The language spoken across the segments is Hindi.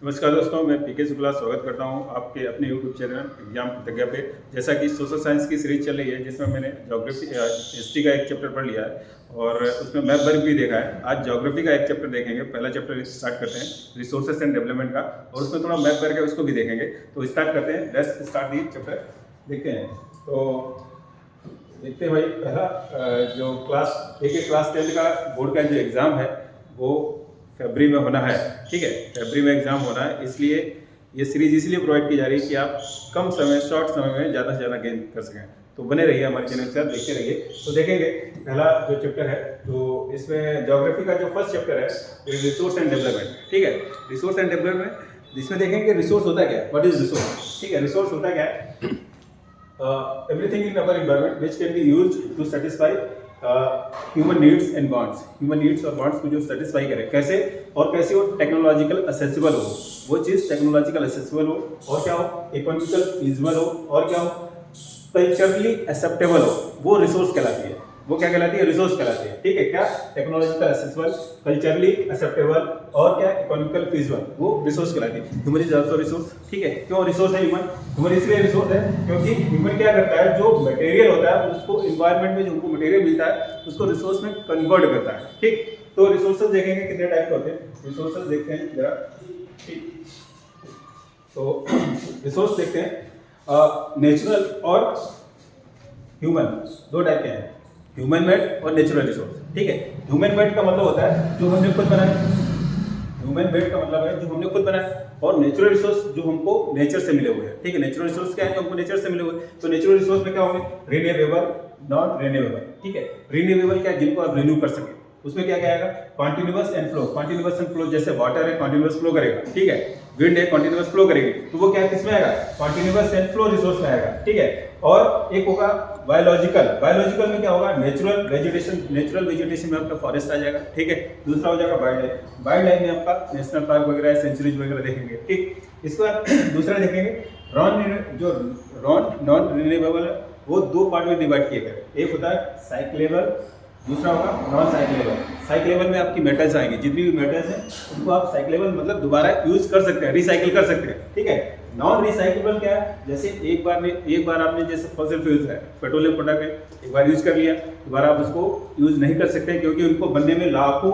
नमस्कार दोस्तों, मैं पीके शुक्ला स्वागत करता हूं आपके अपने यूट्यूब चैनल एग्जाम कृतज्ञ पे। जैसा कि सोशल साइंस की सीरीज चल रही है जिसमें मैंने ज्योग्राफी हिस्ट्री का एक चैप्टर पढ़ लिया है और उसमें मैप वर्क भी देखा है। आज ज्योग्राफी का एक चैप्टर देखेंगे। पहला चैप्टर स्टार्ट करते हैं रिसोर्सेज एंड डेवलपमेंट का, और उसमें थोड़ा मैप वर्क है उसको भी देखेंगे। तो स्टार्ट करते हैं, लेट्स स्टार्ट दी चैप्टर। देखते हैं तो देखते हैं भाई, पहला जो क्लास 10 का बोर्ड का जो एग्ज़ाम है वो फरवरी में होना है। ठीक है, फरवरी में एग्ज़ाम होना है, इसलिए ये सीरीज इसलिए प्रोवाइड की जा रही है कि आप कम समय शॉर्ट समय में ज़्यादा से ज़्यादा गेन कर सकें। तो बने रहिए हमारे चैनल के साथ, देखते रहिए। तो देखेंगे पहला जो चैप्टर है, तो इसमें ज्योग्राफी का जो फर्स्ट चैप्टर है रिसोर्स एंड डेवलपमेंट। ठीक है, रिसोर्स एंड डेवलपमेंट, जिसमें देखेंगे रिसोर्स होता क्या है, व्हाट इज रिसोर्स। ठीक है, रिसोर्स होता क्या है, everything in our environment which can be used to satisfy human needs and wants। human needs और wants को जो satisfy करे, कैसे और कैसे वो टेक्नोलॉजिकल असेसिबल हो, वो चीज़ टेक्नोलॉजिकल असेसिबल हो, और क्या हो, इकोनॉमिकल फीजिबल हो, और क्या हो, कल्चरली एक्सेप्टेबल हो, वो रिसोर्स कहलाती है। वो क्या कहलाती है, रिसोर्स कहलाती है। ठीक है, क्या, टेक्नोलॉजिकल असेसिबल, कल्चरली एक्सेप्टेबल, और क्या, इकोनॉमिकल फीजिबल, वो रिसोर्स कहलाती है। Human is also resource. ठीक है, क्यों रिसोर्स है ह्यूमन? ह्यूमन इसलिए रिसोर्स है क्योंकि ह्यूमन क्या करता है, जो मटेरियल होता है उसको इन्वायरमेंट में जो हमको मटेरियल मिलता है उसको रिसोर्स में कन्वर्ट करता है। ठीक, तो रिसोर्सेज देखेंगे कितने टाइप के होते हैं, रिसोर्सेज देखते हैं जरा। ठीक, तो रिसोर्स देखते हैं, नेचुरल और ह्यूमन, दो टाइप के हैं, ह्यूमन मेड और नेचुरल रिसोर्स। ठीक है, ह्यूमन मेड का मतलब होता है जो हमने खुद बनाया, ह्यूमन मेड का मतलब है जो हमने खुद बनाया, और नेचुरल रिसोर्स जो हमको नेचर से मिले हुए हैं। ठीक है, नेचुरल रिसोर्स क्या है, जो हमको नेचर से मिले हुए हैं। तो नेचुरल रिसोर्स में क्या होंगे, रिन्यूएबल, नॉन रिन्यूएबल। ठीक है, रिन्यूएबल क्या है, जिनको आप रिन्यू कर सके, उसमें क्या क्या आएगा, continuous and flow. Continuous and flow, जैसे वाटर है कॉन्टिन्यूअस फ्लो करेगा। ठीक है, विंड है कॉन्टिन्यूअस फ्लो करेगी, तो वो क्या है, किसमें आएगा, कॉन्टिन्यूअस एंड फ्लो रिसोर्स में आएगा। ठीक है, और एक होगा बायोलॉजिकल। बायोलॉजिकल में क्या होगा, नेचुरल वेजिटेशन। नेचुरल वेजिटेशन में आपका फॉरेस्ट आ जाएगा। ठीक है, दूसरा हो जाएगा वाइल्ड लाइफ। वाइल्ड लाइफ में आपका नेशनल पार्क वगैरह, सेंचुरीज वगैरह देखेंगे। ठीक, इसके बाद दूसरा देखेंगे नॉन रिन्यूएबल है, वो दो पार्ट में डिवाइड किए गए। एक होता है साइक्लेबल, दूसरा होगा नॉन साइक्लेबल। साइक्लेबल में आपकी मेटल्स आएंगे, जितनी भी मेटल्स हैं उनको आप साइक्लेबल मतलब दोबारा यूज कर सकते हैं, रिसाइकिल कर सकते हैं। ठीक है, नॉन रिसाइक्लेबल क्या है, जैसे एक बार आपने जैसे फॉसिल फ्यूल्स है, पेट्रोलियम प्रोडक्ट है, एक बार यूज कर लिया, दोबारा आप उसको यूज नहीं कर सकते क्योंकि उनको बनने में लाखों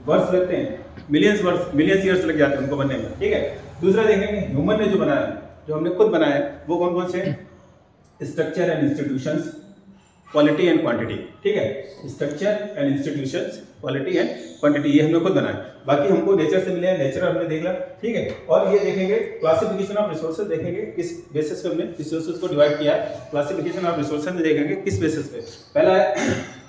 वर्ष लगते हैं, मिलियंस ईयर्स लग जाते हैं उनको बनने में। ठीक है, दूसरा देखेंगे ह्यूमन ने जो बनाया है, जो हमने खुद बनाया है, वो कौन कौन से, structure and institutions, quality and quantity. ठीक है, structure and institutions, quality and quantity, ये हमने खुद बनाया। बाकी हमको नेचर से मिले हैं, नेचर हमने देख लिया। ठीक है, और ये देखेंगे क्लासिफिकेशन ऑफ रिसोर्सेज, देखेंगे किस बेसिस पे हमने रिसोर्सेज को डिवाइड किया है। क्लासिफिकेशन ऑफ रिसोर्सेज में देखेंगे किस बेसिस पे, पहला है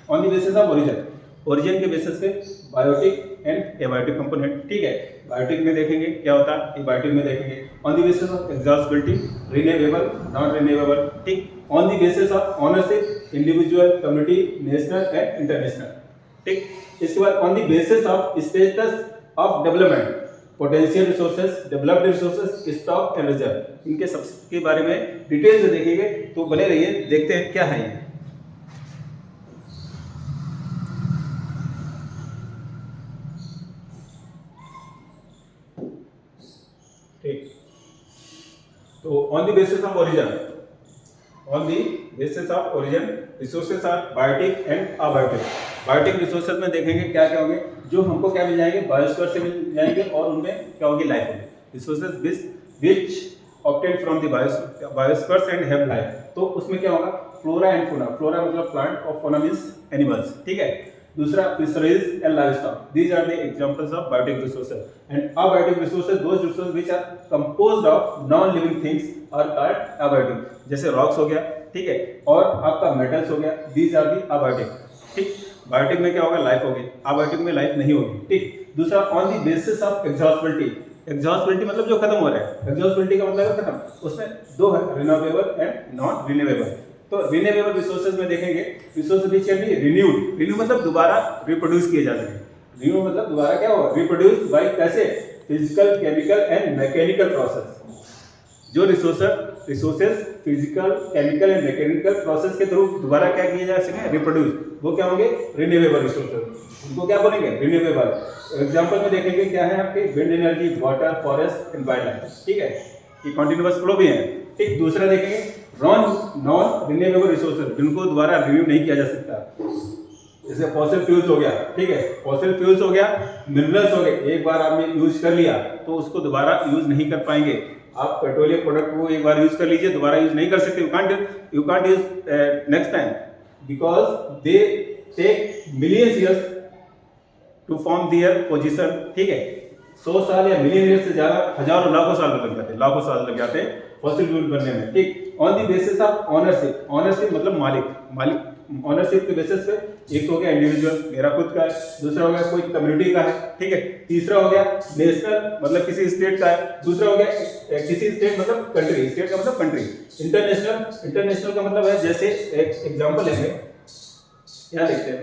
on the basis of origin. Origin के बेसिस पे बायोटिक एंड एबायोटिक कंपोनेंट। ठीक है, बायोटिक में देखेंगे क्या होता है, एबायोटिक में देखेंगे on the basis of exhaustibility, renewable, non renewable. ठीक, on the basis of ownership, individual, community, national and international. ठीक, इसके बाद on the basis of status of development, potential resources, developed resources, stock and reserve. इनके सबके बारे में डिटेल से देखेंगे, तो बने रहिए, देखते हैं क्या है ये। ठीक, तो on the basis of origin, on the basis of origin resources are biotic and abiotic. Biotic resources में देखेंगे क्या क्या होंगे, जो हमको क्या मिल जाएंगे, बायोस्फीयर से मिल जाएंगे, और उनमें क्या होगी, लाइफ होगी। Resources which obtain from the biosphere and have life. तो उसमें क्या होगा, फ्लोरा एंड फौना। फ्लोरा मतलब प्लांट और फौना मींस एनिमल्स। ठीक है, दूसरा fisheries and livestock, these are the examples of biotic resources. And abiotic resources, those resources which are composed of non living things are called abiotic. जैसे रॉक्स हो गया, ठीक है, और आपका मेटल्स हो गया, दीज आर दी अबायोटिक। ठीक, बायोटिक में क्या होगा, लाइफ होगी, अबायोटिक में लाइफ नहीं होगी। ठीक, दूसरा on the basis of exhaustibility. Exhaustibility मतलब जो खत्म हो रहा है, एग्जॉस्टिबिलिटी का मतलब है खत्म। उसमें दो है, रिन्यूएबल एंड नॉन रिन्यूएबल। तो रिन्यूएबल रिसोर्सेज में देखेंगे resources which can B renewed. Renew मतलब दोबारा रिप्रोड्यूस किए जा सके। रिन्यू मतलब दोबारा क्या होगा, रिप्रोड्यूस बाय कैसे, physical, chemical and mechanical process. जो resources physical, chemical and mechanical process के थ्रू दोबारा क्या किए जा सके, रिप्रोड्यूस, वो क्या होंगे, रिन्यूएबल रिसोर्सेज। उनको क्या बोलेंगे, रिन्यूएबल। एग्जाम्पल में देखेंगे क्या है आपके, wind energy, water, forest, and wild life, ठीक है, ये कॉन्टिन्यूअस फ्लो भी है। ठीक, दूसरा देखेंगे नॉन रिन्यूएबल रिसोर्सेज, जिनको दोबारा रिन्यू नहीं किया जा सकता, जैसे फॉसिल फ्यूल्स हो गया, ठीक है, फॉसिल फ्यूल्स हो गया, मिनरल्स हो गए, एक बार आपने यूज कर लिया तो उसको दोबारा यूज नहीं कर पाएंगे। आप पेट्रोलियम प्रोडक्ट को एक बार यूज कर लीजिए, दोबारा यूज नहीं कर सकते, you can't use next time, because they take millions years to form their position, ठीक है, 100 साल या मिलियन ईयर से ज्यादा, हजारों लाखों साल लग जाते हैं, लाखों साल लग जाते हैं फॉसिल फ्यूल बनने में। ठीक, on the basis of ownership, ownership मतलब मालिक, ऑनरशिप के बेसिस पे, एक हो गया इंडिविजुअल, मेरा खुद का है, दूसरा हो गया कोई कम्युनिटी का है, ठीक है, तीसरा हो गया नेशनल मतलब किसी स्टेट का है, दूसरा हो गया किसी स्टेट मतलब कंट्री, स्टेट का मतलब कंट्री, इंटरनेशनल का मतलब है, जैसे एक एग्जांपल लेंगे, यहाँ देखते हैं,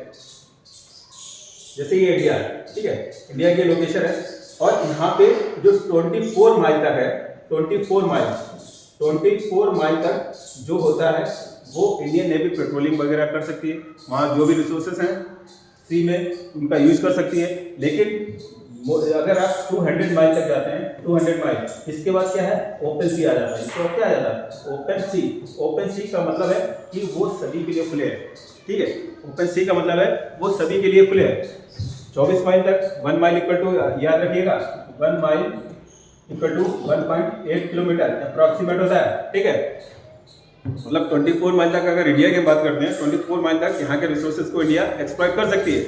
जैसे ये इंडिया है, ठीक है, इंडिया की लोकेशन है, और यहाँ पे जो 24 माइल तक है, 24 माइल तक जो होता है वो इंडियन नेवी पेट्रोलिंग वगैरह कर सकती है, वहाँ जो भी रिसोर्सेस हैं सी में उनका यूज कर सकती है। लेकिन अगर आप 200 माइल तक जाते हैं, 200 माइल, इसके बाद क्या है, ओपन सी आ जाता है, इसको क्या आ जाता है, ओपन सी। ओपन सी का मतलब है कि वो सभी के लिए खुले है, ठीक है, ओपन सी का मतलब है वो सभी के लिए खुले है। 24 माइल तक, 1 माइल इक्वल टू, याद रखिएगा, 1 mile equal to 1.8 kilometre approximate होता है, ठीक है, मतलब 24 माइल तक अगर इंडिया की बात करते हैं, 24 माइल तक यहाँ के रिसोर्सेज को इंडिया एक्सप्लॉइट कर सकती है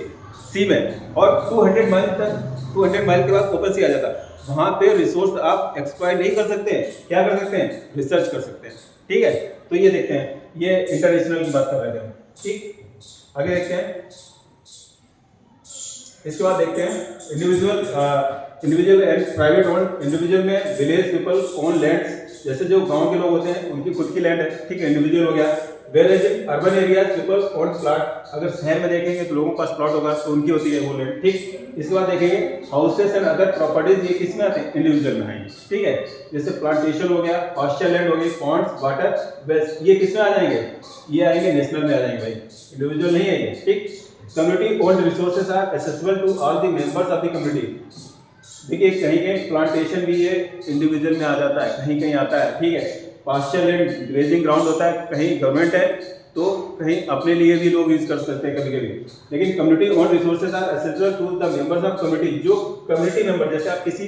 सी में, और 200 माइल तक, 200 माइल के बाद ओपन सी आ जाता है, वहाँ पे रिसोर्स आप एक्सप्लॉइट नहीं कर सकते हैं, क्या कर सकते हैं, रिसर्च कर सकते हैं, ठीक है। तो ये देखते हैं, ये इंटरनेशनल की बात कर रहे थे हम, ठीक, आगे देखते हैं, इसके बाद देखते हैं individual and private own. Individual में विलेज पीपल ओन लैंड्स, जैसे जो गांव के लोग होते हैं उनकी खुद की लैंड है, ठीक है, इंडिविजुअल हो गया। Whereas urban areas people own plot, अगर शहर में देखेंगे तो लोगों के पास प्लॉट होगा तो उनकी होती है वो लैंड, ठीक। इसके बाद देखेंगे हाउसेस एंड अदर प्रॉपर्टीज, ये किसमें आते हैं, इंडिविजुअल में आएंगे, ठीक है, जैसे प्लांटेशन हो गया, पास्चर लैंड हो गई, पॉन्ड्स, वाटर वेल्स, ये किसमें आ जाएंगे, ये आएंगे नेशनल में आ जाएंगे भाई, इंडिविजुअल नहीं आएंगे, ठीक। Community owned resources are accessible to all the members of the community. देखिए कहीं कहीं प्लांटेशन भी ये इंडिविजुअल में आ जाता है, कहीं कहीं आता है, ठीक है, पास्चर लैंड ग्रेजिंग ग्राउंड होता है, कहीं गवर्नमेंट है तो कहीं अपने लिए भी लोग यूज कर सकते हैं कभी कभी। लेकिन community owned resources are essential to the members of community, जो कम्युनिटी मेंबर, जैसे आप किसी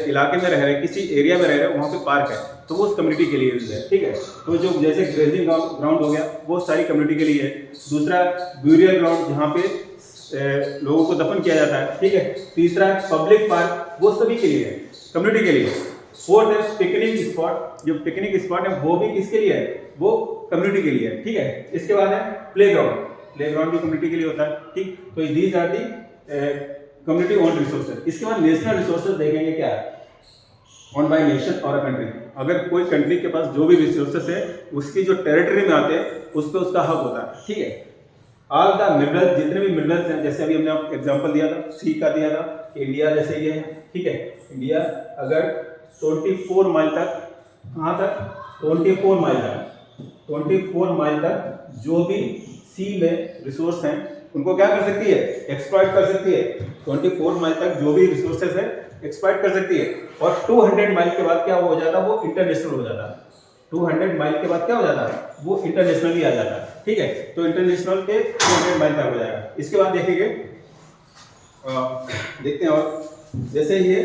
इलाके में रह रहे हैं, किसी एरिया में रह रहे हैं, वहाँ पे पार्क है तो वो उस कम्युनिटी के लिए यूज है, ठीक है। तो जो जैसे ग्रेजिंग ग्राउंड हो गया वो सारी कम्युनिटी के लिए है। दूसरा ब्यूरियल ग्राउंड, जहाँ पे लोगों को दफन किया जाता है, ठीक है। तीसरा पब्लिक पार्क, वो सभी के लिए है, कम्युनिटी के लिए। फोर्थ है पिकनिक स्पॉट, जो पिकनिक स्पॉट है वो भी किसके लिए है, वो कम्युनिटी के लिए है, ठीक है। इसके बाद है प्लेग्राउंड, प्लेग्राउंड भी कम्युनिटी के लिए होता है, ठीक। तो these are the community owned resources. इसके बाद नेशनल रिसोर्सेज देखेंगे क्या है, ओन बाय नेशन और अ कंट्री। अगर कोई कंट्री के पास जो भी रिसोर्सेज है उसकी जो टेरिटरी में आते हैं उस पर उसका हक होता है, ठीक है। ऑल द मिनरल्स, जितने भी मिनरल्स हैं, जैसे अभी हमने एग्जांपल दिया था, सी का दिया था कि इंडिया जैसे ये है, ठीक है, इंडिया अगर 24 माइल तक, कहाँ तक, 24 माइल तक, 24 माइल तक जो भी सी में रिसोर्स हैं उनको क्या कर सकती है, एक्सप्लॉइट कर सकती है। 24 माइल तक जो भी रिसोर्सेज है एक्सप्लॉइट कर सकती है। और 200 माइल के बाद क्या हो जाता है, वो इंटरनेशनल हो जाता है। 200 माइल के बाद क्या हो जाता है, वो इंटरनेशनली आ जाता है, ठीक है। तो इंटरनेशनल के 200 माइल तक हो जाएगा। इसके बाद देखेंगे, देखते हैं, और जैसे ये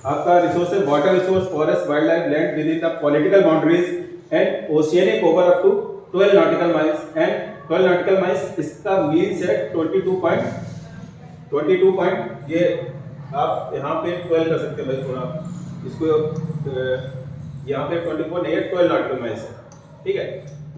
आपका रिसोर्स है, water resource, forest, wildlife, land within the political boundaries and oceanic over up to 12 nautical miles and 12 nautical miles, इसका मीन्स है 22 पॉइंट, ये आप यहाँ पे 12 कर सकते हैं भाई, थोड़ा इसको यहाँ पे 24 नहीं है, 12 नॉटिकल माइल्स है, ठीक है।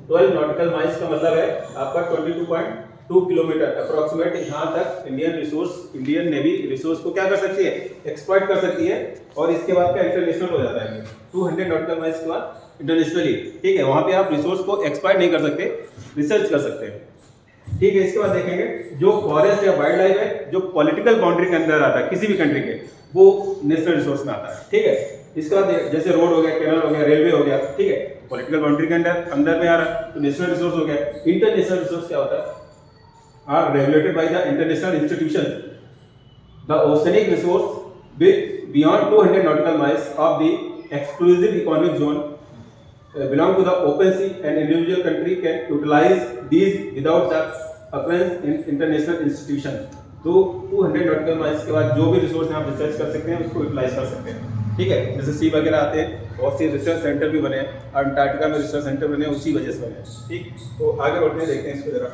12 नॉटिकल माइल्स का मतलब है आपका 22.2 किलोमीटर अप्रोक्सीमेट। यहाँ तक इंडियन नेवी रिसोर्स को क्या कर सकती है, एक्सप्लॉइट कर सकती है। और इसके बाद क्या इंटरनेशनल हो जाता है, 200 नॉटिकल माइल्स के बाद इंटरनेशनली, ठीक है। वहाँ पे आप रिसोर्स को एक्सप्लॉइट नहीं कर सकते, रिसर्च कर सकते हैं, ठीक है। इसके बाद देखेंगे जो फॉरेस्ट या वाइल्ड लाइफ है, जो पॉलिटिकल बाउंड्री के अंदर आता है किसी भी कंट्री के, वो नेशनल रिसोर्स में आता है, ठीक है। इसके बाद जैसे रोड हो गया, कैनल हो गया, रेलवे हो गया, ठीक है, पॉलिटिकल बाउंड्री के अंदर में आ रहा है तो नेशनल रिसोर्स हो गया। इंटरनेशनल रिसोर्स क्या होता है, are regulated by the international institutions. The oceanic resource with beyond 200 nautical miles of the exclusive economic zone belong to the open sea, and individual country can utilize these without the occurrence in international institutions. तो 200 नॉटिकल माइल्स के बाद जो भी रिसोर्स आप रिसर्च कर सकते हैं उसको यूटिलाइज कर सकते हैं, ठीक है। जैसे सी वगैरह आते हैं, बहुत सी रिसर्च सेंटर भी बने हैं, अंटार्कटिका में रिसर्च सेंटर बने उसी वजह से बने, ठीक। तो आगे बढ़ते हैं, देखते हैं इसको जरा।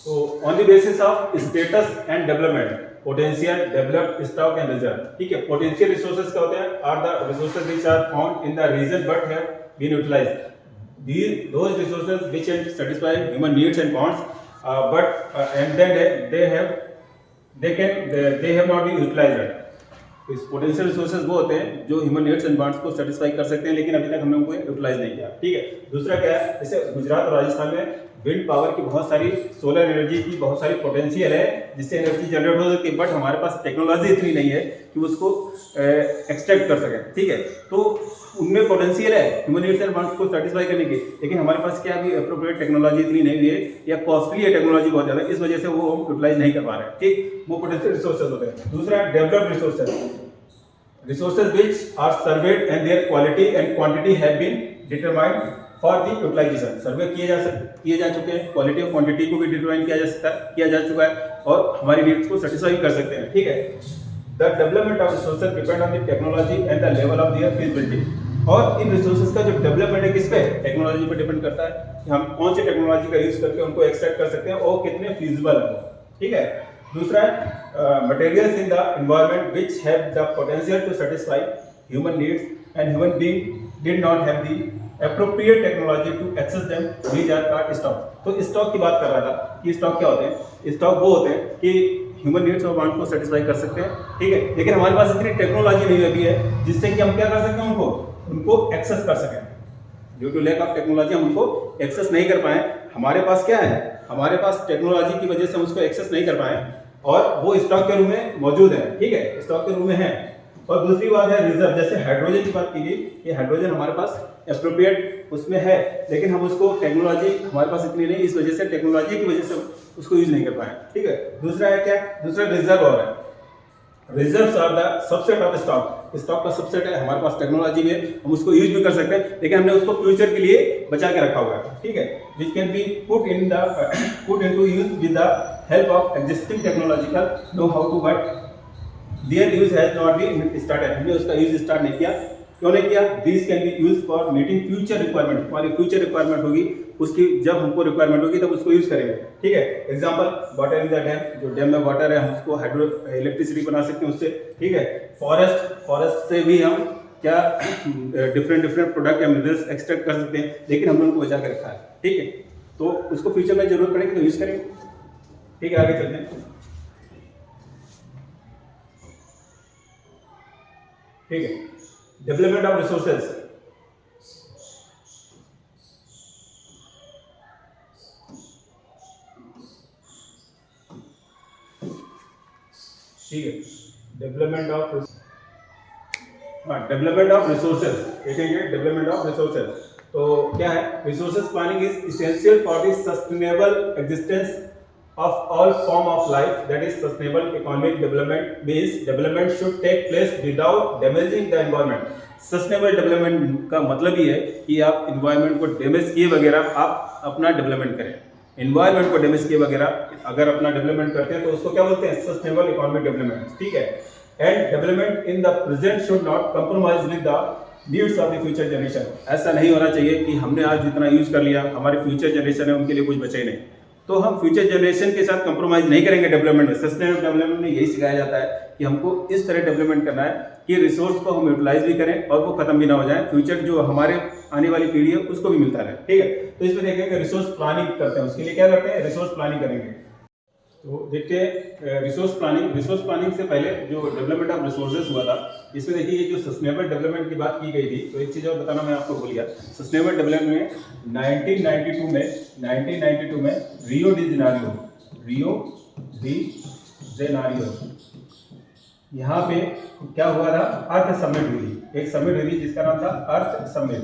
तो on the basis of status and development, potential, developed, stock and reserve, ठीक है। पोटेंशियल रिसोर्सेज क्या होते हैं? Are the resources which are found in the region but have been utilised. Those resources which can satisfy human needs and wants, and then they have not been utilized. इस पोटेंशियल रिसोर्सेज वो होते हैं जो ह्यूमन नीड्स एंड वांट्स को सेटिस्फाई कर सकते हैं, लेकिन अभी तक हमने उनको यूटिलाइज नहीं किया, ठीक है। दूसरा क्या है? जैसे गुजरात और राजस्थान में विंड पावर की बहुत सारी, सोलर एनर्जी की बहुत सारी पोटेंशियल है जिससे एनर्जी जनरेट हो सकती है, बट हमारे पास टेक्नोलॉजी इतनी नहीं है कि उसको एक्सट्रैक्ट कर सकें, ठीक है। तो उनमें पोटेंशियल है ह्यूमन नीड्स एंड वांट्स को सेटिस्फाई करने की, लेकिन हमारे पास क्या अभी एप्रोप्रिएट टेक्नोलॉजी इतनी नहीं हुई है या कॉस्टली है टेक्नोलॉजी बहुत ज़्यादा, इस वजह से वो हम यूटिलाइज नहीं कर पा रहे हैं, ठीक। वो पोटेंशियल रिसोर्सेज होते हैं। दूसरा developed resources, resources which are surveyed and their quality and quantity have been determined for the utilization. सर्वे किए जा चुके हैं, क्वालिटी और क्वांटिटी को भी डिटरमाइन किया जा चुका है और हमारी नीड्स को सेटिस्फाई कर सकते हैं, ठीक है। The development of resources depend on the technology and the level of their feasibility. और इन रिसोर्सेज का जो डेवलपमेंट है किस पे? टेक्नोलॉजी पे डिपेंड करता है कि हम कौन सी टेक्नोलॉजी का यूज करके उनको एक्सट्रैक्ट कर सकते हैं और कितने फीजिबल है, ठीक है। दूसरा है materials in the environment which have the potential to satisfy human needs and human being did not have the appropriate technology to access them. These are called stock. तो स्टॉक की बात कर रहा था कि स्टॉक क्या होते हैं? स्टॉक वो होते हैं कि ह्यूमन नीड्स और वांट को सेटिस्फाई कर सकते हैं, ठीक है, लेकिन हमारे पास इतनी टेक्नोलॉजी नहीं अभी है जिससे कि हम क्या कर सकते हैं, उनको एक्सेस कर सकें। Due to lack of technology हम उनको एक्सेस नहीं कर पाए। हमारे पास क्या है? हमारे पास टेक्नोलॉजी की वजह से हम उसको एक्सेस नहीं कर पाए और वो स्टॉक के रूप में मौजूद है, ठीक है, स्टॉक के रूप में है। और दूसरी बात है रिजर्व, जैसे हाइड्रोजन की बात की गई, ये हाइड्रोजन हमारे पास एप्रोप्रिएट उसमें है, लेकिन हम उसको टेक्नोलॉजी हमारे पास इतनी नहीं, इस वजह से टेक्नोलॉजी की वजह से उसको यूज नहीं कर पाए, ठीक है। दूसरा है क्या? दूसरा रिजर्व और है। Reserves are the subset of stock. Stock का सबसेट है, हमारे पास टेक्नोलॉजी में हम उसको यूज भी कर सकते हैं, लेकिन हमने उसको फ्यूचर के लिए बचा के रखा हुआ है, ठीक है, which can be put into use with the help of existing technological know how to, but their use has not been started. हमने उसका यूज स्टार्ट नहीं किया। क्यों नहीं किया? This can be use for meeting future requirement. हमारी फ्यूचर रिक्वायरमेंट होगी, उसकी जब हमको रिक्वायरमेंट होगी तब उसको यूज करेंगे, ठीक है। Example water in the dam, जो डैम में वाटर है हम उसको हाइड्रो इलेक्ट्रिसिटी बना सकते हैं उससे, ठीक है। फॉरेस्ट से भी हम क्या डिफरेंट प्रोडक्ट या मिनरल्स एक्सट्रैक्ट कर सकते हैं, लेकिन हमने उनको बचा के रखा है, ठीक है। तो उसको फ्यूचर में जरूरत पड़ेगी तो यूज करेंगे, ठीक है। आगे चलते हैं, ठीक है। डेवलपमेंट ऑफ रिसोर्सेज, ठीक है। डेवलपमेंट ऑफ रिसोर्सेज, देखेंगे डेवलपमेंट ऑफ रिसोर्सेज। तो क्या है? Resources planning is essential for the sustainable existence of all form of life, that is sustainable economic development means development should take place without damaging the environment. Sustainable development का मतलब ये है कि आप इन्वायरमेंट को डैमेज किए वगैरह आप अपना डेवलपमेंट करें। इन्वायरमेंट को डैमेज किए वगैरह अगर अपना डेवलपमेंट करते हैं तो उसको क्या बोलते हैं? सस्टेनेबल इकोनॉमिक डेवलपमेंट, ठीक है। And development in the present should not compromise with the needs of the future generation. ऐसा नहीं होना चाहिए कि हमने आज जितना यूज कर लिया, हमारे फ्यूचर जनरेशन है उनके लिए कुछ बचे ही नहीं, तो हम फ्यूचर जनरेशन के साथ कंप्रोमाइज नहीं करेंगे डेवलपमेंट में। सस्टेनेबल डेवलपमेंट में यही सिखाया जाता है कि हमको इस तरह डेवलपमेंट करना है कि रिसोर्स को हम यूटिलाइज भी करें और वो खत्म भी ना हो जाए, फ्यूचर जो हमारे आने वाली पीढ़ी है उसको भी मिलता रहे, ठीक है। तो इसमें देखेंगे रिसोर्स प्लानिंग करते हैं, उसके लिए क्या करते हैं? रिसोर्स प्लानिंग करेंगे। तो देखते हैं रिसोर्स प्लानिंग। रिसोर्स प्लानिंग से पहले जो डेवलपमेंट ऑफ रिसोर्सेज हुआ था, इसमें देखिए ये जो सस्टेनेबल डेवलपमेंट की बात की गई थी, तो एक चीज़ और बताना मैं आपको भूल गया। सस्टेनेबल डेवलपमेंट में 1992 में रियो डी जेनेरियो यहाँ पे क्या हुआ था? अर्थ समिट हुई थी। एक समिट हुई थी जिसका नाम था अर्थ समिट।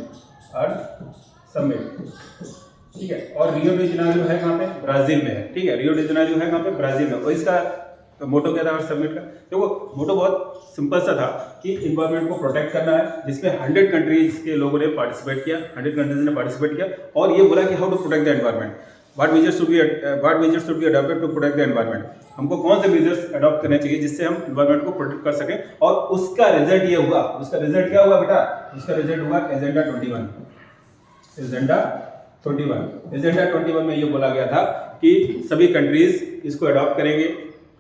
ठीक है। और रियो डी जेनेरियो है कहाँ पे? ब्राजील में है, ठीक है। रियो डी जेनेरियो है कहाँ पे? ब्राजील में। और इसका मोटो क्या था समिट का? देखो मोटो बहुत सिंपल सा था कि इन्वायरमेंट को प्रोटेक्ट करना है, जिसमें 100 कंट्रीज के लोगों ने पार्टिसिपेट किया, 100 कंट्रीज ने पार्टिसिपेट किया और ये बोला कि how to protect the environment, what measures should be adopted to protect the environment. हमको कौन से मेजर्स अडॉप्ट करने चाहिए जिससे हम एनवायरमेंट को प्रोटेक्ट कर सकें, और उसका रिजल्ट ये हुआ। उसका रिजल्ट क्या हुआ बेटा? उसका रिजल्ट हुआ एजेंडा 21। एजेंडा 21 में ये बोला गया था कि सभी कंट्रीज इसको अडॉप्ट करेंगे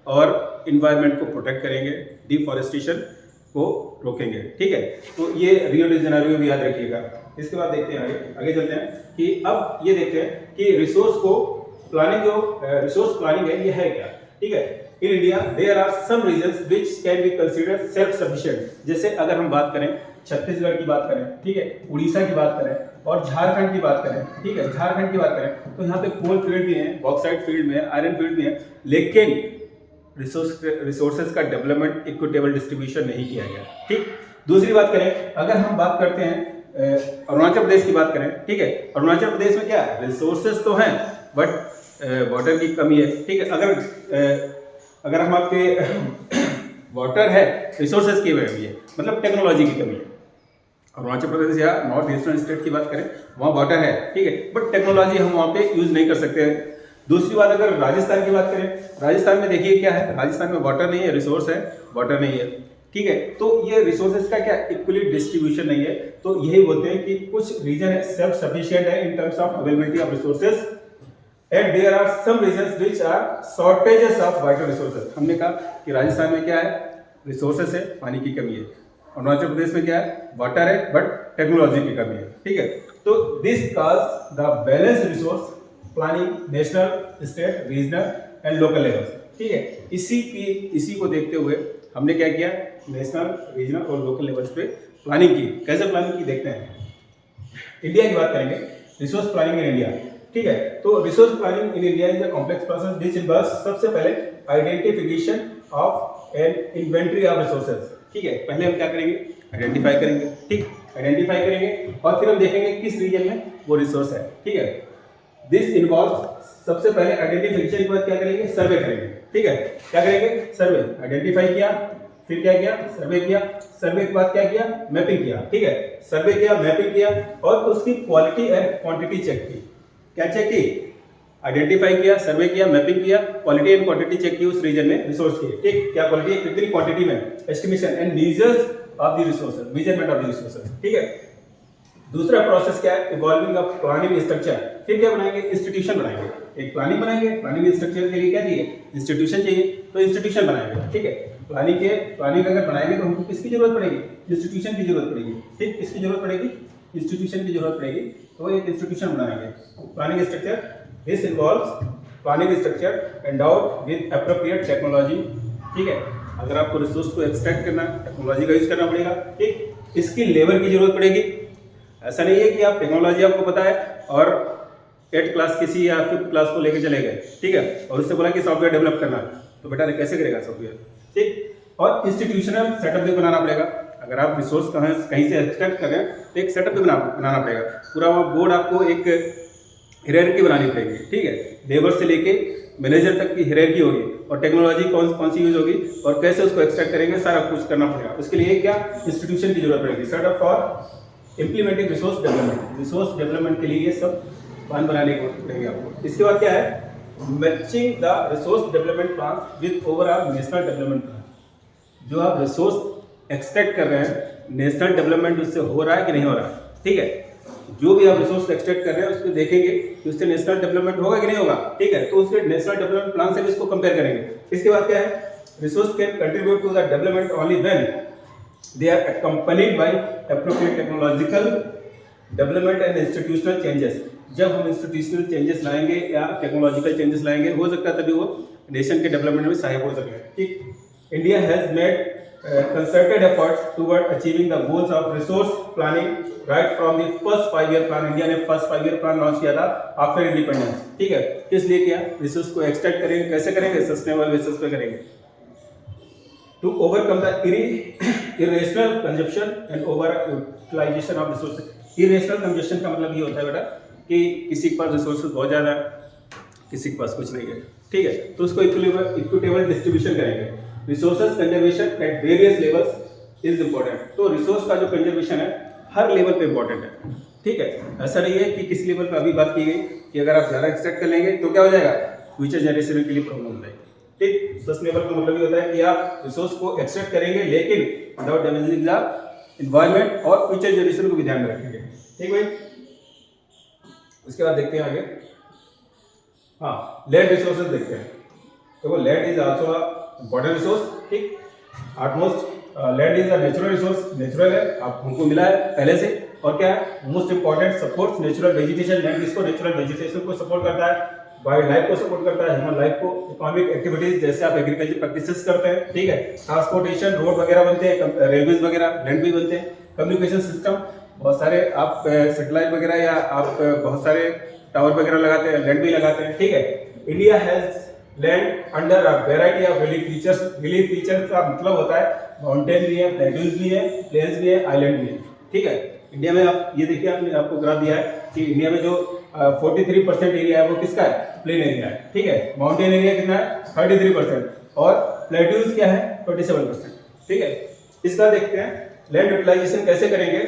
और इन्वायरमेंट को प्रोटेक्ट करेंगे, डिफॉरेस्टेशन को रोकेंगे, ठीक है। तो ये रियो डी जेनेरियो भी याद रखिएगा। इसके बाद देखते हैं आगे चलते हैं कि अब ये देखते हैं कि रिसोर्स को प्लानिंग, जो रिसोर्स प्लानिंग है ये है क्या, ठीक है। In India there are some regions which can be considered self sufficient. जैसे अगर हम बात करें छत्तीसगढ़ की बात करें, ठीक है, उड़ीसा की बात करें और झारखंड की बात करें, ठीक है, झारखंड की बात करें तो यहाँ पे कोल फील्ड भी है, बॉक्साइट फील्ड में है, आयरन फील्ड भी है, लेकिन रिसोर्सेज का डेवलपमेंट इक्विटेबल डिस्ट्रीब्यूशन नहीं किया गया, ठीक। दूसरी बात करें, अगर हम बात करते हैं अरुणाचल प्रदेश की बात करें, ठीक है, अरुणाचल प्रदेश में क्या है? रिसोर्सेज तो हैं बट वाटर की कमी है, ठीक है। अगर हम आपके वाटर है, रिसोर्सेज की कमी है, मतलब टेक्नोलॉजी की कमी है। अरुणाचल प्रदेश या नॉर्थ ईस्टर्न स्टेट की बात करें, वहाँ वाटर है, ठीक है, बट टेक्नोलॉजी हम वहाँ पे यूज नहीं कर सकते हैं। दूसरी बात अगर राजस्थान की बात करें, राजस्थान में देखिए क्या है, राजस्थान में वाटर नहीं है, रिसोर्स है, वाटर नहीं है, ठीक है। तो ये रिसोर्सेज का क्या इक्वली डिस्ट्रीब्यूशन नहीं है। तो यही बोलते हैं कि कुछ रीजन सेल्फ सफिशिएंट है in terms of availability of resources and there are some regions which are shortages of vital resources. हमने कहा कि राजस्थान में क्या है? रिसोर्सेज है, पानी की कमी है। अरुणाचल प्रदेश में क्या है? वाटर है बट टेक्नोलॉजी की कमी है, ठीक है। तो this cause the balance resource planning national, state, regional and local level, ठीक है। इसी को देखते हुए हमने क्या किया? नेशनल, रीजनल और लोकल लेवल्स पे प्लानिंग की। कैसे प्लानिंग की देखते हैं। इंडिया की बात करेंगे, रिसोर्स प्लानिंग इन इंडिया, ठीक है। तो resource planning in India is a complex process which involves सबसे पहले identification of an inventory of resources, ठीक है। पहले हम क्या करेंगे? आइडेंटिफाई करेंगे, ठीक, आइडेंटिफाई करेंगे और फिर हम देखेंगे किस रीजन में वो रिसोर्स है, ठीक है। दिस इन्वॉल्व्स सबसे पहले आइडेंटिफिकेशन के बाद क्या करेंगे? सर्वे करेंगे, ठीक है। क्या करेंगे? सर्वे। आइडेंटिफाई किया, फिर क्या किया? सर्वे किया। सर्वे के बाद क्या किया? मैपिंग किया, ठीक है। सर्वे किया, मैपिंग किया और उसकी क्वालिटी एंड क्वांटिटी चेक की। क्या चेक की? आइडेंटिफाई किया, सर्वे किया, मैपिंग किया, क्वालिटी एंड क्वांटिटी चेक की उस रीजन में रिसोर्स की, ठीक। क्या क्वालिटी है, कितनी क्वांटिटी में, estimation and measures of the resources, measurement of the resources, ठीक है। दूसरा प्रोसेस क्या है? Evolving of planning structure. फिर क्या बनाएंगे? इंस्टीट्यूशन बनाएंगे। एक प्लानिंग बनाएंगे, प्लानिंग स्ट्रक्चर के लिए क्या चाहिए? इंस्टीट्यूशन चाहिए, तो इंस्टीट्यूशन बनाएंगे, ठीक है। प्लानिंग अगर बनाएंगे तो हमको किसकी जरूरत पड़ेगी? इंस्टीट्यूशन की जरूरत पड़ेगी, ठीक। किसकी जरूरत पड़ेगी? इंस्टीट्यूशन की जरूरत पड़ेगी। तो एक इंस्टीट्यूशन बनाएंगे, planning structure. This involves planning structure endowed with appropriate technology, ठीक है। अगर आपको रिसोर्स को एक्सट्रैक्ट करना है, टेक्नोलॉजी का यूज करना पड़ेगा, ठीक। इसकी लेबर की जरूरत पड़ेगी। ऐसा नहीं है कि आप टेक्नोलॉजी आपको पता है और 8th क्लास किसी या 5th क्लास को लेकर चले गए, ठीक है, और उससे बोला कि सॉफ्टवेयर डेवलप करना है, तो बेटा कैसे करेगा सॉफ्टवेयर, ठीक। और इंस्टीट्यूशनल सेटअप भी बनाना पड़ेगा। अगर आप रिसोर्स कहीं से एक्सट्रैक्ट कर रहे हैं तो एक सेटअप भी बनाना पड़ेगा। पूरा वो बोर्ड आपको एक हायरार्की बनानी पड़ेगी, ठीक है। लेबर से लेके मैनेजर तक की हायरार्की होगी और टेक्नोलॉजी कौन सी यूज होगी और कैसे उसको एक्सट्रैक्ट करेंगे, सारा कुछ करना पड़ेगा। उसके लिए क्या? इंस्टीट्यूशन की जरूरत पड़ेगी। Setup for implementing resource development. Resource development के लिए ये सब प्लान बनाने को पड़ेंगे आपको। इसके बाद क्या है? Matching the resource development plan with overall national development plan. जो आप रिसोर्स एक्सट्रैक्ट कर रहे हैं, नेशनल डेवलपमेंट उससे हो रहा है कि नहीं हो रहा है, ठीक है। जो भी आप रिसोर्स एक्सट्रैक्ट कर रहे हैं उसको देखेंगे कि उससे नेशनल डेवलपमेंट होगा कि नहीं होगा, ठीक है। तो उसके नेशनल डेवलपमेंट प्लान से भी इसको कंपेयर करेंगे। इसके बाद क्या है? Resource can contribute to the development only when they are accompanied by appropriate technological development and institutional changes। जब हम इंस्टीट्यूशनल चेंजेस लाएंगे या टेक्नोलॉजिकल चेंजेस लाएंगे, हो सकता है तभी वो नेशन के डेवलपमेंट में सहायक हो सके, ठीक। India has made concerted efforts toward achieving the goals of resource planning right from the first 5-year plan। India ने फर्स्ट 5-year प्लान लॉन्च किया था आफ्टर इंडिपेंडेंस, ठीक है। किस लिए किया? रिसोर्स को एक्सट्रैक्ट करेंगे, कैसे करेंगे? सस्टेनेबल बेसिस पे करेंगे। To overcome the irrational consumption and over utilization of resources। irrational consumption का मतलब ये होता है बेटा कि किसी के पास रिसोर्सेज बहुत ज़्यादा है, किसी के पास कुछ नहीं है, ठीक है। तो उसको इक्विटेबल डिस्ट्रीब्यूशन करेंगे। Resources conservation at various levels is important. तो रिसोर्स का जो कंजर्वेशन है हर लेवल पे इम्पोर्टेंट है, ठीक है। ऐसा नहीं है कि किसी लेवल पे अभी बात की गई कि अगर आप ज़्यादा एक्सट्रैक्ट कर लेंगे तो क्या हो जाएगा, फ्यूचर जनरेशन के लिए प्रॉब्लम हो जाएगी, ठीक। सस्टेनेबल का मतलब ये होता है कि आप रिसोर्स को एक्सट्रैक्ट करेंगे लेकिन विदाउट डैमेजिंग द एनवायरनमेंट और फ्यूचर जनरेशन को भी ध्यान में रखेंगे, ठीक भाई। उसके बाद देखते हैं आगे, हाँ लैंड रिसोर्सेज देखते हैं। तो land is also important resource, ठीक। Almost land is a natural resource, natural है, आप हमको मिला है पहले से। और क्या है, most important supports natural vegetation. Land किसको, नेचुरल वेजिटेशन को सपोर्ट करता है, वाइल्ड लाइफ को सपोर्ट करता है, ह्यूमन लाइफ को, इकोनॉमिक एक्टिविटीज जैसे आप एग्रीकल्चर प्रैक्टिसेस करते हैं, ठीक है। ट्रांसपोर्टेशन, रोड वगैरह बनते हैं, रेलवेज वगैरह, लैंड भी बनते हैं। कम्युनिकेशन सिस्टम, बहुत सारे आप सेटेलाइट वगैरह या आप बहुत सारे टावर वगैरह लगाते हैं, लैंड भी लगाते हैं, ठीक है। India has land under a variety of relief features. Relief features का मतलब होता है माउंटेन भी है, प्लेट्यूज भी है, प्लेन्स भी है, आइलैंड भी है, ठीक है। इंडिया में आप ये देखिए, आपने आपको ग्राफ दिया है कि इंडिया में जो 43% एरिया है वो किसका है, प्लेन एरिया है, ठीक है। माउंटेन एरिया कितना है, 33%, और प्लेट्यूज क्या है, 27%, ठीक है। इसका देखते हैं लैंड यूटिलाइजेशन कैसे करेंगे।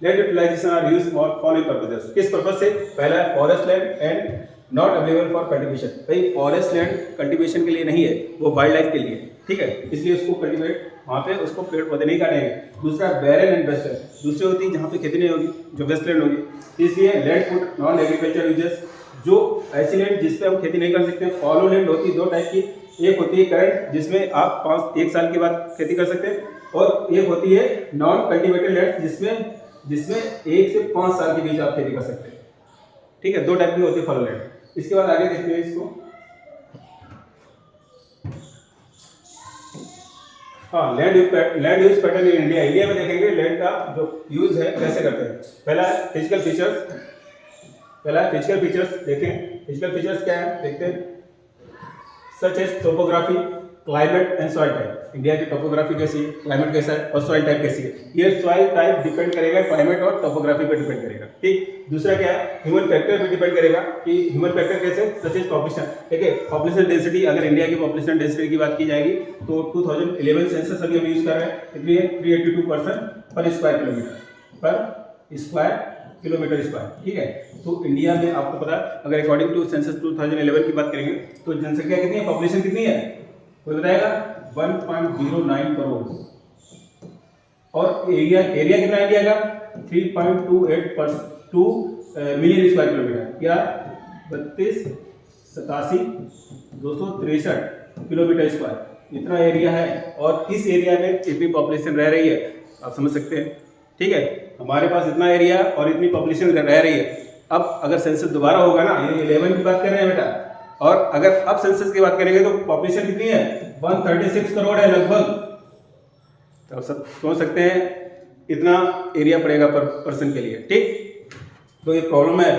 Land utilisation are used for following purposes. किस पर्पस से, पहला है forest land and not available for cultivation. भाई फॉरेस्ट लैंड कल्टीवेशन के लिए नहीं है, वो वाइल्ड लाइफ के लिए, ठीक है। इसलिए उसको कल्टीवेट, वहाँ पे उसको पेड़ पौधे नहीं काटेंगे। दूसरा बैरन एंड वेस्टलैंड, दूसरी होती है जहाँ पे खेती नहीं होगी, जो वेस्टलैंड होगी। इसलिए land foot non agriculture uses, जो ऐसी लैंड जिस पे हम खेती नहीं कर सकते। फॉलो लैंड होती है दो टाइप की, एक होती है करंट जिसमें आप 1 साल के बाद खेती कर सकते हैं, और एक होती है नॉन कल्टिवेटेड लैंड जिसमें 1 से 5 साल के बीच आप खेती कर सकते हैं, ठीक है। दो टाइप की होती है फॉलो लैंड। इसके बाद आगे देखते हैं इसको, हाँ land use pattern in India. India में देखेंगे लैंड का जो यूज है कैसे करते हैं। पहला है फिजिकल फीचर्स, देखें फिजिकल फीचर्स क्या है, देखते हैं। Such as topography, climate and soil type. India की टोपोग्राफी कैसी है, क्लाइमेट कैसा है, और सॉइल टाइप कैसी है। ये सॉइल टाइप डिपेंड करेगा क्लाइमेट और टोपोग्राफी पे डिपेंड करेगा, ठीक। दूसरा क्या है, ह्यूमन फैक्टर पे डिपेंड करेगा कि ह्यूमन फैक्टर कैसे, सच एज पॉपुलेशन, ठीक है। पॉपुलेशन डेंसिटी, अगर इंडिया की पॉपुलेशन डेंसिटी की बात की जाएगी तो 2011 सेंसस अभी हम यूज कर रहे हैं, कितनी है, 382 पर स्क्वायर किलोमीटर स्क्वायर, ठीक है। तो इंडिया में आपको पता है, अगर अकॉर्डिंग टू सेंसस 2011 की बात करेंगे तो जनसंख्या कितनी है, पॉपुलेशन कितनी है, कोई बताएगा, 1.09 करोड़। और एरिया कितना है इंडिया का, 3.28 मिलियन स्क्वायर किलोमीटर, या 32,87,263 किलोमीटर स्क्वायर, इतना एरिया है। और इस एरिया में इतनी पॉपुलेशन रह रही है, आप समझ सकते हैं, ठीक है। हमारे पास इतना एरिया और इतनी पॉपुलेशन रह रही है। अब अगर सेंसस दोबारा होगा ना, ये 11 की बात कर रहे हैं बेटा, और अगर अब सेंसस की बात करेंगे तो पॉपुलेशन कितनी है, 136 करोड़ है लगभग। तो आप सब सोच सकते हैं इतना एरिया पड़ेगा पर पर्सन के लिए, ठीक। तो ये प्रॉब्लम है,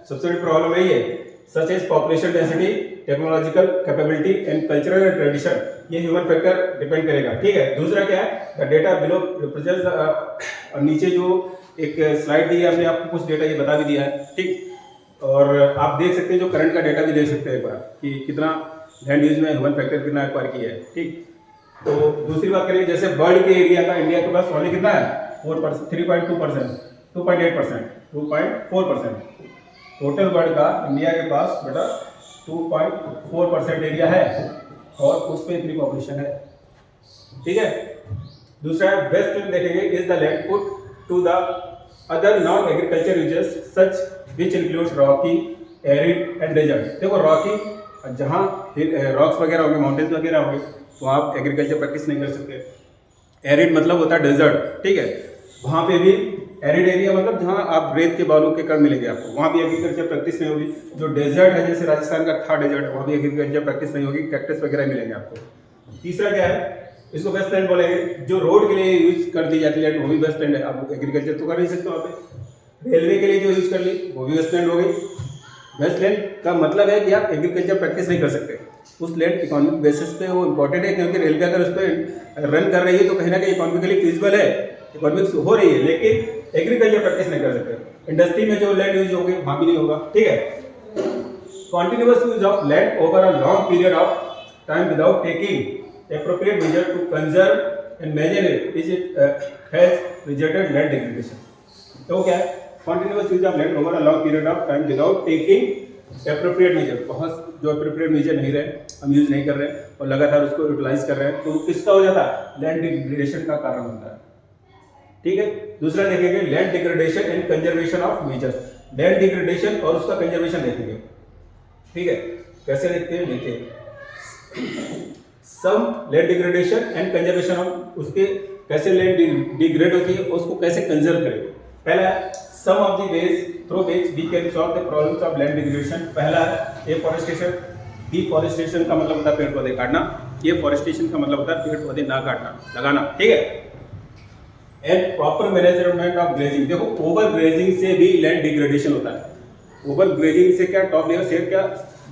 सबसे बड़ी प्रॉब्लम है ये, such as population density, technological capability and cultural and tradition. ये ह्यूमन फैक्टर डिपेंड करेगा, ठीक है। दूसरा क्या है, द डेटा बिलो रिप्रेजेंट्स, और नीचे जो एक स्लाइड दी है हमने आपको, कुछ डेटा ये बता भी दिया है, ठीक। और आप देख सकते हैं जो करंट का डेटा भी देख सकते हैं एक बार कि कितना लैंड यूज में ह्यूमन फैक्टर कितना एक्वायर किया है, ठीक। तो दूसरी बात करें, जैसे वर्ल्ड के एरिया का इंडिया के पास ओनली कितना है, 4%, 3.2%, 2.8%, 2.4%। टोटल वर्ल्ड का इंडिया के पास बेटा 2.4% एरिया है, और उस पर इतनी पॉपुलेशन है, ठीक है। दूसरा है वेस्ट में देखेंगे, is the land put to the other non agriculture uses such which includes rocky, arid and desert. देखो रॉकी, जहाँ रॉक्स वगैरह होंगे, माउंटेन्स वगैरह होंगे, तो आप एग्रीकल्चर प्रैक्टिस नहीं कर सकते। एरिड मतलब होता है डेजर्ट, ठीक है। वहाँ पे भी एरिड एरिया मतलब जहाँ आप रेत के बालू के कण मिलेंगे आपको, वहाँ भी एग्रीकल्चर प्रैक्टिस नहीं होगी। जो डेजर्ट है, जैसे राजस्थान का था डेजर्ट, वहाँ भी एग्रीकल्चर प्रैक्टिस नहीं होगी, कैक्टस वगैरह मिलेंगे आपको। तीसरा क्या है, इसको वेस्टलैंड बोलेंगे। जो रोड के लिए यूज कर दी जाती है वो भी वेस्टलैंड है, आप एग्रीकल्चर तो कर नहीं सकते वहाँ पे। रेलवे के लिए जो यूज कर ली वो भी वेस्टलैंड हो गई। वेस्टलैंड का मतलब है कि आप एग्रीकल्चर प्रैक्टिस नहीं कर सकते। उस लैंड इकोनॉमिक बेसिस पे वो इंपॉर्टेंट है, क्योंकि रेलवे अगर उस पर रन कर रही है तो कहीं ना कहीं इकोनॉमिकली फिजिबल है, इकोनॉमिक्स हो रही है, लेकिन एग्रीकल्चर प्रैक्टिस नहीं कर सकते। इंडस्ट्री में जो लैंड यूज होगी वहां भी नहीं होगा, ठीक है। Continuous use of land over a long period of time without taking appropriate measure to conserve and manage it is it has resulted land degradation. तो क्या है, continuous use of land over a long period of time without taking appropriate measure, बहुत जो एप्रोप्रिएट मेजर नहीं रहे, हम यूज नहीं कर रहे हैं और लगातार उसको यूटिलाइज कर रहे हैं, तो किसका हो जाता है, लैंड डिग्रेडेशन का कारण बनता है, ठीक है। दूसरा देखेंगे land degradation and conservation of measures, land degradation और उसका कंजर्वेशन देखेंगे, ठीक है। कैसे देखते हैं, देखिए some land degradation and conservation of, उसके कैसे लैंड डिग्रेड होती है उसको कैसे कंजर्व करें। पहला some of the ways through which we can solve the problems of land degradation. पहला है एफॉरेस्टेशन, डिफॉरेस्टेशन का मतलब होता है पेड़ पौधे काटना, एफॉरेस्टेशन का मतलब होता है पेड़ पौधे ना काटना, लगाना, ठीक है। And proper management of grazing, देखो ओवर ग्रेजिंग से भी लैंड डिग्रेडेशन होता है। ओवर ग्रेजिंग से क्या, टॉप लेयर से क्या,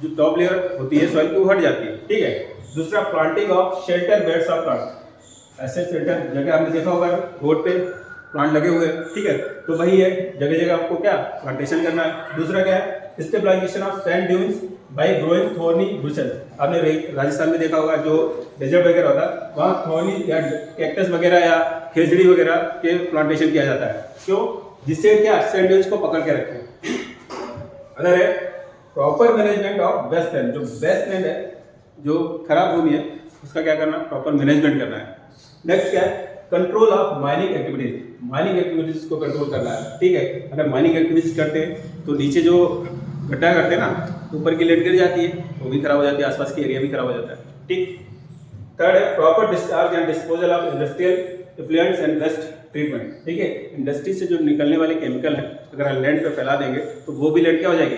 जो टॉप लेयर होती है सॉइल की वो हट जाती है, ठीक है। दूसरा planting of shelter beds of plant, ऐसे शेल्टर जगह आपने देखा होगा रोड पे प्लांट लगे हुए हैं, ठीक है, तो वही है, जगह जगह आपको क्या प्लांटेशन करना है। दूसरा क्या है, stabilisation of sand dunes by growing thorny bushes, आपने राजस्थान में देखा होगा जो डेजर्ट वगैरह होता है वहाँ थॉर्नी या कैक्टस वगैरह या खेजड़ी वगैरह के प्लांटेशन किया जाता है, क्यों, जिससे क्या सैंड ड्यून्स को पकड़ के रखें। अगर है proper management of waste land, जो वेस्ट लैंड है जो खराब भूमि है उसका क्या करना, प्रॉपर मैनेजमेंट करना है। नेक्स्ट क्या है, control of mining activities, mining activities को कंट्रोल करना है, ठीक है। अगर माइनिंग एक्टिविटीज करते हैं तो नीचे जो गड्ढा करते हैं ना, ऊपर की लेट गिर जाती है, वो भी खराब हो जाती है, आसपास की एरिया भी खराब हो जाता है, ठीक। थर्ड है proper discharge and disposal of industrial effluents and waste treatment, ठीक है। इंडस्ट्री से जो निकलने वाले केमिकल है अगर हम लैंड पे फैला देंगे तो वो भी लैंड क्या हो जाएगी,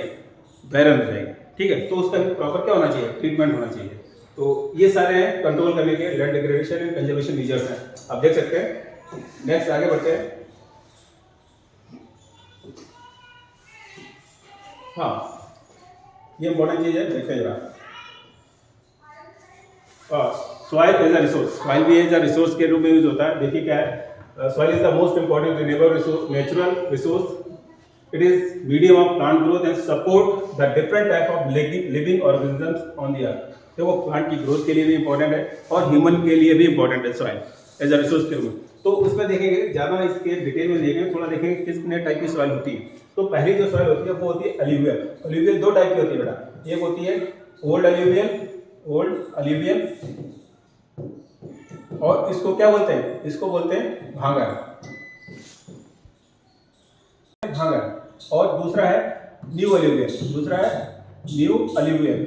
बैरन हो जाएगी, ठीक है। तो उसका भी प्रॉपर क्या होना चाहिए, ट्रीटमेंट होना चाहिए। तो ये सारे हैं कंट्रोल करने के land degradation and conservation measures हैं, आप देख सकते हैं। नेक्स्ट आगे बढ़ते हैं। हाँ, ये इंपॉर्टेंट चीज है, देखते जरा। Soil as a resource, soil भी एज अ रिसोर्स के रूप में यूज होता है। देखिए क्या है, soil is the most important renewable resource, natural resource. It is medium of plant growth and support the different type of living organisms on the earth. तो वो प्लांट की ग्रोथ के लिए भी इंपॉर्टेंट है और ह्यूमन के लिए भी इंपॉर्टेंट है सॉइल एज अ रिसोर्स के रूप में। तो उसमें देखेंगे, ज़्यादा इसके डिटेल में देखेंगे, थोड़ा देखेंगे कितने टाइप की सॉइल होती है। तो पहली जो सॉइल होती है वो होती है अलुवियल। अलुवियल दो टाइप की होती है बेटा, एक होती है ओल्ड अलुवियल और इसको क्या बोलते हैं, इसको बोलते हैं भांगर। और दूसरा है न्यू अलुवियल,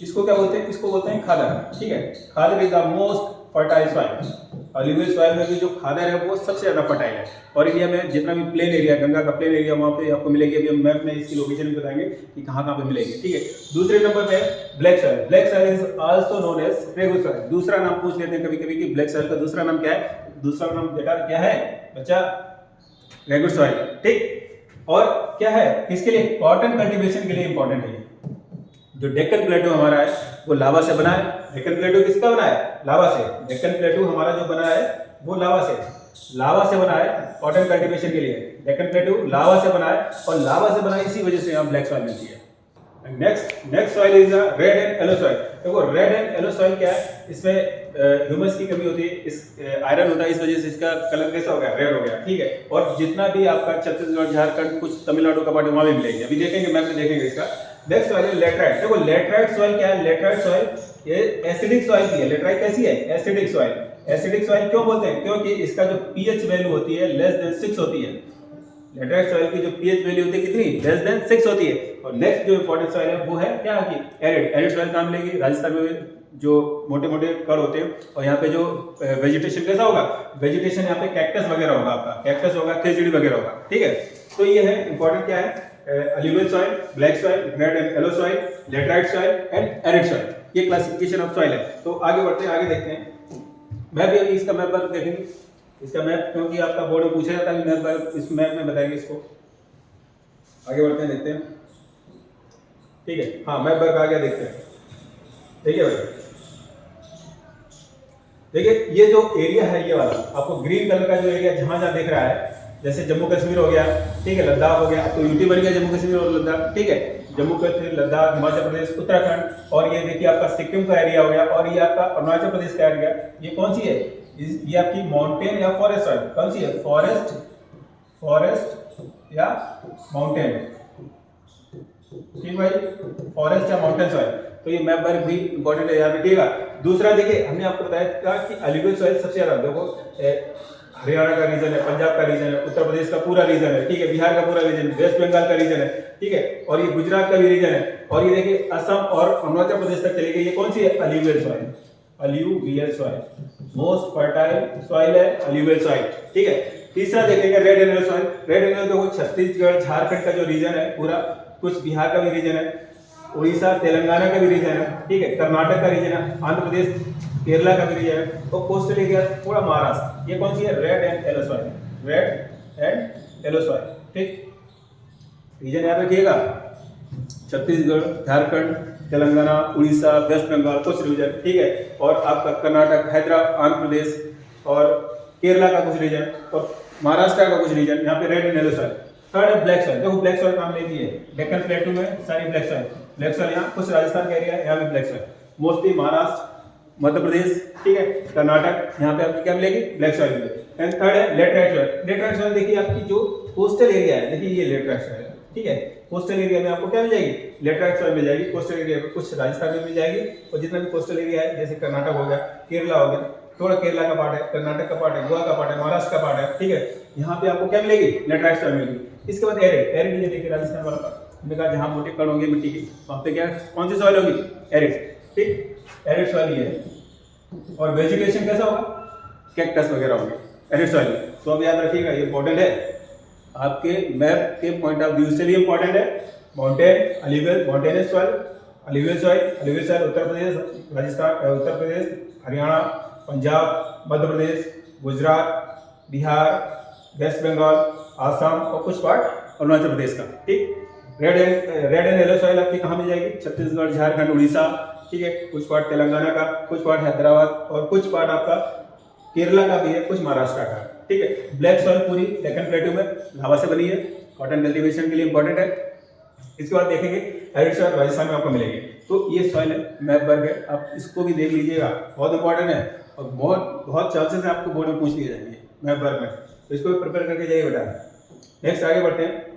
इसको क्या बोलते हैं, इसको बोलते हैं खादर, ठीक है। खादर is the most fertile soil. Alluvial soil में भी जो खादर है वो सबसे ज्यादा फर्टाइल है और इंडिया में जितना भी प्लेन एरिया, गंगा का प्लेन एरिया, वहाँ पे आपको मिलेगी। अभी हम मैप में इसकी लोकेशन भी बताएंगे कि कहाँ पे मिलेगी, ठीक है। दूसरे नंबर पे black soil. Black soil is also known as regular soil. दूसरा नाम पूछ लेते हैं कभी कभी कि ब्लैक सॉइल का दूसरा नाम क्या है। दूसरा नाम बेटा क्या है बच्चा, रेगुलर सॉइल, ठीक। और क्या है, किसके लिए, कॉटन कल्टीवेशन के लिए इंपॉर्टेंट है। जो डेक्कन प्लेटो हमारा है वो लावा से बना है। डेक्कन प्लेटो किसका बना है, लावा से। डेक्कन प्लेटो हमारा जो बना है वो लावा से बना है कॉटन कल्टीवेशन के लिए। डेक्कन प्लेटो लावा से बना है और लावा से बना है, इसी वजह से यहाँ ब्लैक सॉइल मिलती है। Next soil is red and yellow soil. देखो रेड एंड येलो सॉइल क्या है, इसमें ह्यूमस की कमी होती है, इस आयरन होता है, इस वजह से इसका कलर कैसा हो गया, रेड हो गया, ठीक है। और जितना भी आपका छत्तीसगढ़, झारखंड, कुछ तमिलनाडु का पार्ट वहां भी मिलेगी, अभी देखेंगे मैप में देखेंगे इसका। नेक्स्ट सॉइल है लेटराइट। देखो लेटराइट सॉइल क्या है, लेटराइट सॉइल ये एसिडिक सॉइल की है। लेटराइट कैसी है, एसिडिक सॉइल। एसिडिक सॉइल क्यों बोलते हैं, क्योंकि इसका जो पीएच वैल्यू होती है लेस देन 6 होती है। लेटराइट सॉइल की जो पीएच वैल्यू होती है कितनी, लेस देन 6 होती है। और नेक्स्ट जो इंपॉर्टेंट सॉइल है वो है क्या की, एरिड सॉइल कहाँ मिलेगी, राजस्थान में जो मोटे मोटे कड़ होते हैं। और यहाँ पे जो वेजिटेशन कैसा होगा, वेजिटेशन यहाँ पे कैक्टस वगैरह होगा, आपका कैक्टस होगा, खेजड़ी वगैरह होगा, ठीक है। तो ये है इंपॉर्टेंट क्या है, alluvial soil, black soil, red and yellow soil, laterite soil and arid soil. ये क्लासिफिकेशन ऑफ सॉइल है। तो आगे बढ़ते हैं, आगे देखते हैं। मैप भी अभी इसका मैप पर देखेंगे, इसका मैप क्योंकि आपका बोर्ड में पूछा जाता है मैप पर, इस मैप में बताएंगे इसको। आगे बढ़ते हैं, देखते हैं, ठीक है। हाँ, मैप पर आगे देखते हैं, ठीक है भाई। देखिए ये जो एरिया है, ये वाला आपको ग्रीन कलर का जो एरिया जहां जहां दिख रहा है, जैसे जम्मू कश्मीर हो गया, ठीक है, लद्दाख हो गया, तो यूटी बन गया जम्मू कश्मीर और लद्दाख, ठीक है, जम्मू कश्मीर, लद्दाख, हिमाचल प्रदेश, उत्तराखंड, और ये देखिए आपका सिक्किम का एरिया हो गया, और ये आपका अरुणाचल प्रदेश का एरिया। ये कौन सी है? ये आपकी माउंटेन या फॉरेस्ट सॉइल, कौन सी है? फॉरेस्ट या माउंटेन, ठीक भाई, फॉरेस्ट या माउंटेन सॉइल। तो ये मैप वर्क भी इंपॉर्टेंट है, याद रखिएगा। दूसरा देखिए, हमने आपको बताया था कि अलुवियल सॉइल सबसे ज्यादा, देखो हरियाणा का रीजन है, पंजाब का रीजन है, उत्तर प्रदेश का पूरा रीजन है, ठीक है, बिहार का पूरा रीजन है, वेस्ट बंगाल का रीजन है, ठीक है, और ये गुजरात का भी रीजन है, और ये देखिए असम और अरुणाचल प्रदेश तक चली गई। ये कौन सी है? Alluvial soil, alluvial soil, most fertile soil है अलुवियल सॉइल, ठीक है। तीसरा देखेंगे red annual soil. Red annual देखो छत्तीसगढ़, झारखंड का जो रीजन है पूरा, कुछ बिहार का भी रीजन है, उड़ीसा, तेलंगाना का भी रीजन है, ठीक है, कर्नाटक का रीजन है, आंध्र प्रदेश, केरला का भी रीजन है, तो कोस्टल एरिया थोड़ा महाराष्ट्र। ये कौन सी है? Red and yellow soil, red and yellow soil, ठीक। रीजन याद रखिएगा, छत्तीसगढ़, झारखंड, तेलंगाना, उड़ीसा, वेस्ट बंगाल, कुछ रीजन, ठीक है, और आपका कर्नाटक, हैदराबाद, आंध्र प्रदेश और केरला का कुछ रीजन, और महाराष्ट्र का कुछ रीजन। यहाँ पे red and yellow soil. Third है ब्लैक सॉइल। देखो ब्लैक सॉइल काम लेती है, डेक्कन प्लेटू में सारी ब्लैक सॉइल, ब्लैक सॉइल यहाँ कुछ राजस्थान का एरिया है, यहाँ भी black soil, mostly Maharashtra, Madhya Pradesh, ठीक है, कर्नाटक, यहाँ पे आपकी क्या मिलेगी? ब्लैक सॉइल मिलेगी। एंड थर्ड है लेटराइट सॉइल। लेटराइट सॉइल देखिए आपकी जो कोस्टल एरिया है, देखिए ये लेटराइट सॉइल है, ठीक है, कोस्टल एरिया में आपको क्या मिल जाएगी? लेटराइट सॉइल मिल जाएगी। कोस्टल एरिया में कुछ राजस्थान में मिल जाएगी, और जितना भी कोस्टल एरिया है जैसे कर्नाटक हो गया, केरला हो गया, थोड़ा केरला का पार्ट है, कर्नाटक का पार्ट है, गोवा का पार्ट है, महाराष्ट्र का पार्ट है, ठीक है, यहाँ पे आपको क्या मिलेगी? लेटराइट सॉइल मिलेगी। इसके बाद एरिड। एरिड ये देखिए राजस्थान वाला पार्ट, हमने कहा जहाँ मोटे कण होंगे मिट्टी की, वहाँ पे क्या कौन सी सॉइल होगी? एरिड, ठीक, एरिड सॉइल ये है। और वेजिटेशन कैसा होगा? कैक्टस वगैरह होंगे एरिड सॉइल। तो अब याद रखिएगा, ये इंपॉर्टेंट है आपके मैप के पॉइंट ऑफ व्यू से भी इंपॉर्टेंट है। Mountain, alluvial, mountainous soil, alluvial soil, alluvial soil Uttar Pradesh, Rajasthan, Uttar Pradesh, Haryana, Punjab, Madhya Pradesh, Gujarat, Bihar, West Bengal, Assam और कुछ पार्ट अरुणाचल प्रदेश का, ठीक। रेड एंड येलो सॉइल आपकी कहाँ मिल जाएगी? छत्तीसगढ़, झारखंड, उड़ीसा, ठीक है, कुछ पार्ट तेलंगाना का, कुछ पार्ट हैदराबाद, और कुछ पार्ट आपका केरला का भी है, कुछ महाराष्ट्र का, ठीक है। ब्लैक सॉइल पूरी डेक्कन प्लेटू में लावा से बनी है, कॉटन कल्टीवेशन के लिए इंपॉर्टेंट है। इसके बाद देखेंगे एरिड सॉइल राजस्थान में आपको मिलेगी। तो ये सॉइल है, मैप वर्क है, आप इसको भी देख लीजिएगा, बहुत इंपॉर्टेंट है, और बहुत चांसेस है आपको बोर्ड में पूछ लिए जाएंगे मैप वर्क में, तो इसको भी प्रिपेयर करके जाइए बेटा। नेक्स्ट आगे बढ़ते हैं।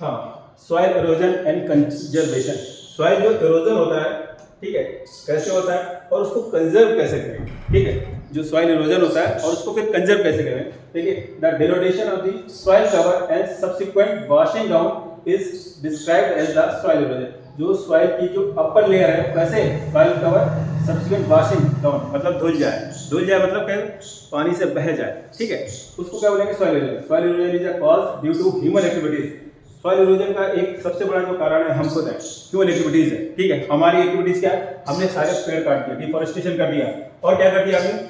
हाँ, soil erosion and conservation. Soil जो इरोजन होता है, ठीक है, कैसे होता है और उसको कंजर्व कैसे करें, ठीक है, जो सॉइल इरोजन होता है और उसको फिर कंजर्व कैसे करें। देखिए, the denotation of the soil cover and subsequent washing down is described as the soil erosion. जो सॉइल की जो अपर लेयर है, कैसे soil cover subsequent washing down, मतलब धुल जाए, धुल जाए मतलब कैसे? पानी से बह जाए, ठीक है, उसको क्या बोलेंगे? Soil erosion. Soil erosion is a cause due to human activities. Soil erosion का एक सबसे बड़ा जो कारण है हम खुद है, ह्यूमन एक्टिविटीज है, ठीक है। हमारी एक्टिविटीज क्या है? हमने सारे पेड़ काट दिए, डिफॉरेस्टेशन कर दिया, और क्या कर दिया आपने?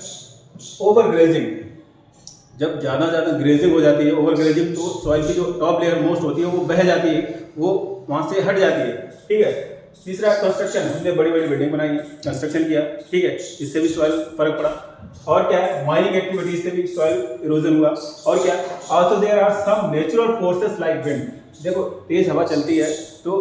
Over grazing. जब ज्यादा ग्रेजिंग हो जाती है, ओवर ग्रेजिंग, तो सॉइल की जो टॉप लेयर मोस्ट होती है वो बह जाती है, वो वहां से हट जाती है, ठीक है। तीसरा कंस्ट्रक्शन, हमने बड़ी बड़ी बिल्डिंग बनाई, कंस्ट्रक्शन किया, ठीक है, इससे भी सॉइल फर्क पड़ा। और क्या है? माइनिंग एक्टिविटीज से भी सॉइल इरोजन हुआ। और क्या? Also there are some natural forces like wind. देखो, तेज हवा चलती है तो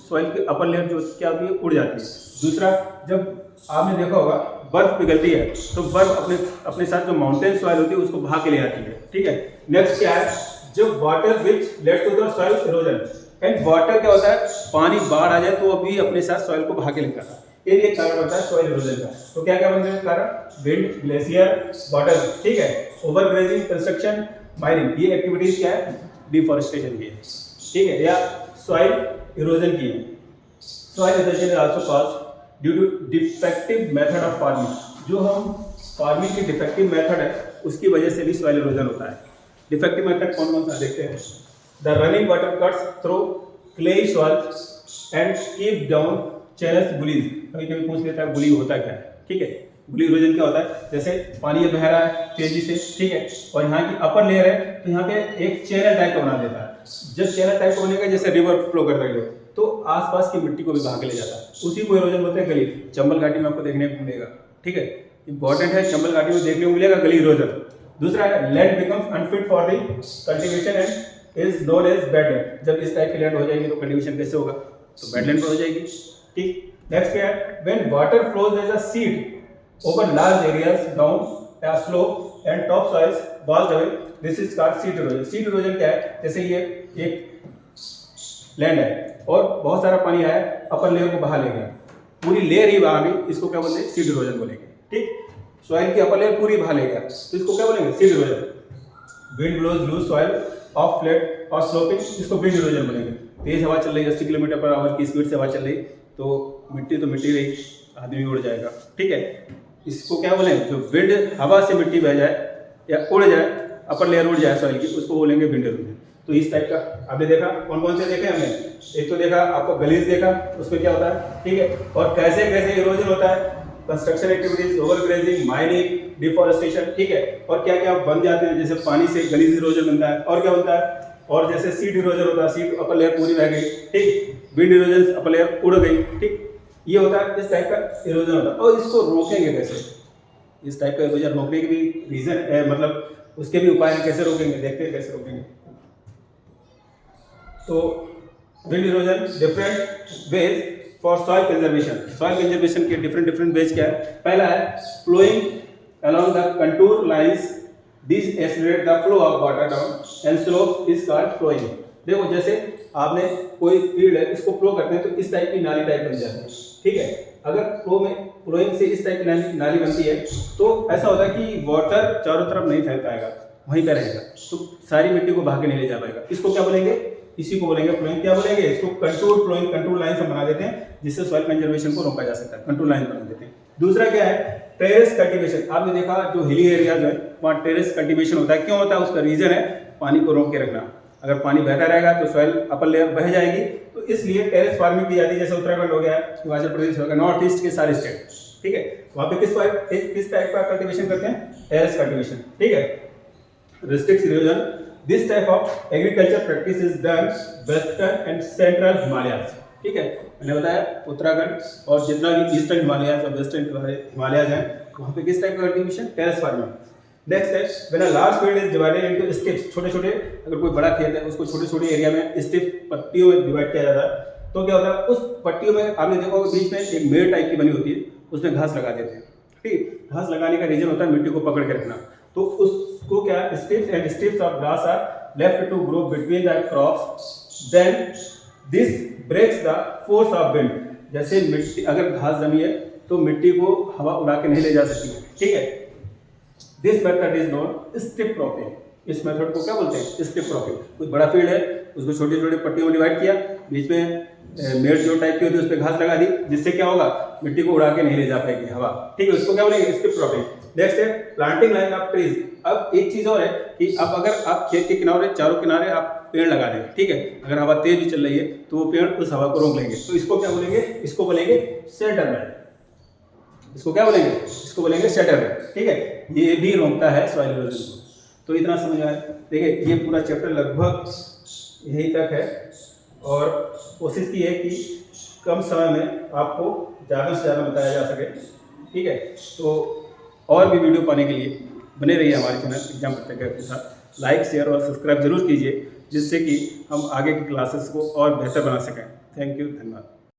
सॉइल की अपर लेयर जो क्या होती है? उड़ जाती है। दूसरा, जब आपने देखा होगा बर्फ पिघलती है तो बर्फ अपने साथ जो माउंटेन सॉइल होती है उसको बहा के ले आती है, ठीक है। नेक्स्ट क्या है? जब water which led to the soil erosion, and water क्या होता है? पानी बाढ़ आ जाए तो अभी अपने साथ सॉइल को बहा के लेकर आता है, ये एक कारण होता है सॉइल इरोजन का। तो क्या क्या बन गए कारण? विंड, ग्लेशियर, वाटर, ठीक है, ओवर ग्रेजिंग, कंस्ट्रक्शन, माइनिंग, ये एक्टिविटीज क्या है? डिफॉरेस्टेशन की है, ठीक है, या सॉइल इरोजन की है। Soil erosion is also caused due to defective method of farming. जो हम फार्मिंग की डिफेक्टिव मेथड है उसकी वजह से भी सॉइल इरोजन होता है। डिफेक्टिव मेथड कौन कौन सा देखते हैं? The running water cuts through clayey soil and keep down channels gullies. कभी कभी पूछ लेता है गुली होता क्या है, ठीक है। गुली इरोजन क्या होता है? जैसे पानी ये बह रहा है तेजी से, ठीक है, और यहाँ की अपर लेयर है तो यहाँ पे एक चैनल टाइप का बना देता है। जब चैनल टाइप होने का जैसे रिवर फ्लो कर रही हो तो आसपास की मिट्टी को भी बहा के ले जाता है, उसी को इरोजन बोलते हैं गली। चंबल घाटी में आपको देखने को मिलेगा, ठीक है। इंपॉर्टेंट है, चंबल घाटी में देखने को मिलेगा गली इरोजन। दूसरा है land becomes unfit for the cultivation and is known as wetland. जब इस टाइप की लैंड हो जाएगी तो कल्टीवेशन कैसे होगा, तो वेटलैंड पर हो जाएगी। ठीक, नेक्स्ट क्या है, when water flows as a sheet over large areas down a slope and top soils washed away, this is called sheet erosion. Sheet erosion क्या है, जैसे ये एक लैंड है और बहुत सारा पानी आया, अपर लेयर को बहा ले गया, पूरी लेयर ही बहा गई, इसको क्या बोलते हैं, सीड इरोजन बोलेंगे। ठीक, सॉइल की अपर लेयर पूरी बहा ले गया तो इसको क्या बोलेंगे, sheet erosion. Wind blows loose soil off flat और स्लोपिंग, इसको विंड इरोजन बोलेंगे। तेज हवा चल रही है 80 किलोमीटर पर आवर की स्पीड से हवा चल रही, तो मिट्टी रही, आदमी उड़ जाएगा। ठीक है, इसको क्या बोलेंगे, जो विंड हवा से मिट्टी बह जाए या उड़ जाए, अपर लेयर उड़ जाए सॉइल की, उसको बोलेंगे विंड इरोजन। तो इस टाइप का आपने देखा, कौन कौन से देखे हमने, एक तो देखा आपको गलीज देखा, उसमें क्या होता है। ठीक है, और कैसे कैसे इरोजन होता है, construction activities, overgrazing, mining, deforestation. ठीक है, और क्या क्या बन जाते हैं, जैसे पानी से गलीज इरोजन बनता है, और क्या बनता है, और जैसे सीड इरोजन होता है, सीड अपर लेयर पूरी बह गई। ठीक, विंड इरोजन अपर लेयर उड़ गई। ठीक, ये होता है, इस टाइप का इरोजन होता है। और इसको रोकेंगे कैसे, इस टाइप का इरोजन रोकने के भी रीजन है, मतलब उसके भी उपाय हैं, कैसे रोकेंगे, देखते हैं कैसे रोकेंगे। तो wind erosion different ways for soil conservation. Soil conservation के डिफरेंट वेज क्या है, पहला है flowing along the contour lines, this accelerate the flow of water down and slope is called flowing. देखो, जैसे आपने कोई फील्ड है, इसको फ्लो करते हैं तो इस टाइप की नाली टाइप बन जाती है। ठीक है, अगर फ्लोइंग से इस टाइप की नाली बनती है तो ऐसा होता है कि वाटर चारों तरफ नहीं फैल पाएगा, वहीं पे रहेगा, तो सारी मिट्टी को बहा के नहीं ले जा पाएगा। इसको क्या बोलेंगे, इसी को बोलेंगे फ्लोइंग। क्या बोलेंगे, इसको कंटूर फ्लोइंग, कंटूर लाइन से बना देते हैं, जिससे सॉइल कंजर्वेशन को रोका जा सकता है, कंटूर लाइन बना देते हैं। दूसरा क्या है, टेरेस कल्टीवेशन। आपने देखा जो हिली एरियाज है वहाँ टेरेस कल्टीवेशन होता है। क्यों होता है, उसका रीजन है पानी को रोक के रखना। अगर पानी बहता रहेगा तो सॉइल अपर लेयर बह जाएगी, तो इसलिए टेरेस फार्मिंग की जाती है। जैसे उत्तराखंड हो गया, हिमाचल प्रदेश हो गया, नॉर्थ ईस्ट के सारे स्टेट। ठीक है, वहाँ पे किस टाइप का कल्टीवेशन करते हैं, टेरेस कल्टीवेशन। ठीक है, restrict erosion, this type of agriculture practice is done western and central Himalayas. ठीक है, मैंने बताया उत्तराखंड और जितना भी ईस्टर्न हिमालयाज और वेस्टर्न हिमालयाज हैं, वहाँ पे किस टाइप का कल्टीवेशन, टेरेस फार्मिंग। नेक्स्ट है when a large field is divided into strips, छोटे छोटे, अगर कोई बड़ा खेत है उसको छोटे छोटे एरिया में स्ट्रिप पट्टियों में डिवाइड किया जाता है, तो क्या होता है, उस पट्टियों में आपने देखा होगा बीच में एक मेड़ टाइप की बनी होती है, उसमें घास लगा देते हैं। ठीक, घास लगाने का रीजन होता है मिट्टी को पकड़ के रखना। तो उसको क्या, strips and strips of grass are left to grow between the crops, then this breaks the force of wind. जैसे मिट्टी अगर घास जमी है तो मिट्टी को हवा उड़ा के नहीं ले जा सकती है। ठीक है, this method is known strip cropping. इस मेथड को क्या बोलते हैं, स्ट्रिप क्रॉपिंग। कुछ बड़ा फील्ड है, उसको छोटे छोटे पट्टियों में डिवाइड किया, बीच में मेड़ जो टाइप की होती है उस पर घास लगा दी, जिससे क्या होगा, मिट्टी को उड़ा के नहीं ले जा पाएगी हवा। ठीक है, उसको क्या बोलेंगे, स्ट्रिप क्रॉपिंग। नेक्स्ट है प्लांटिंग लाइन ऑफ ट्रीज। अब एक चीज और है कि अब अगर आप खेत के किनारे, चारों किनारे आप पेड़ लगा दें, ठीक है, अगर हवा तेज भी चल रही है तो वो पेड़ उस हवा को रोक लेंगे, तो इसको क्या बोलेंगे, इसको बोलेंगे शेल्टरमेंट। इसको क्या बोलेंगे, इसको बोलेंगे शेल्टरमेंट। ठीक है, ये भी रोकता है सॉइल इरोजन को। तो इतना समझ आया। देखिए, ये पूरा चैप्टर लगभग यहीं तक है और कोशिश की है कि कम समय में आपको ज़्यादा से ज़्यादा बताया जा सके। ठीक है, तो और भी वीडियो पाने के लिए बने रहिए हमारे चैनल एग्जाम प्रत्येक के साथ। लाइक, शेयर और सब्सक्राइब जरूर कीजिए, जिससे कि हम आगे की क्लासेस को और बेहतर बना सकें। थैंक यू, धन्यवाद।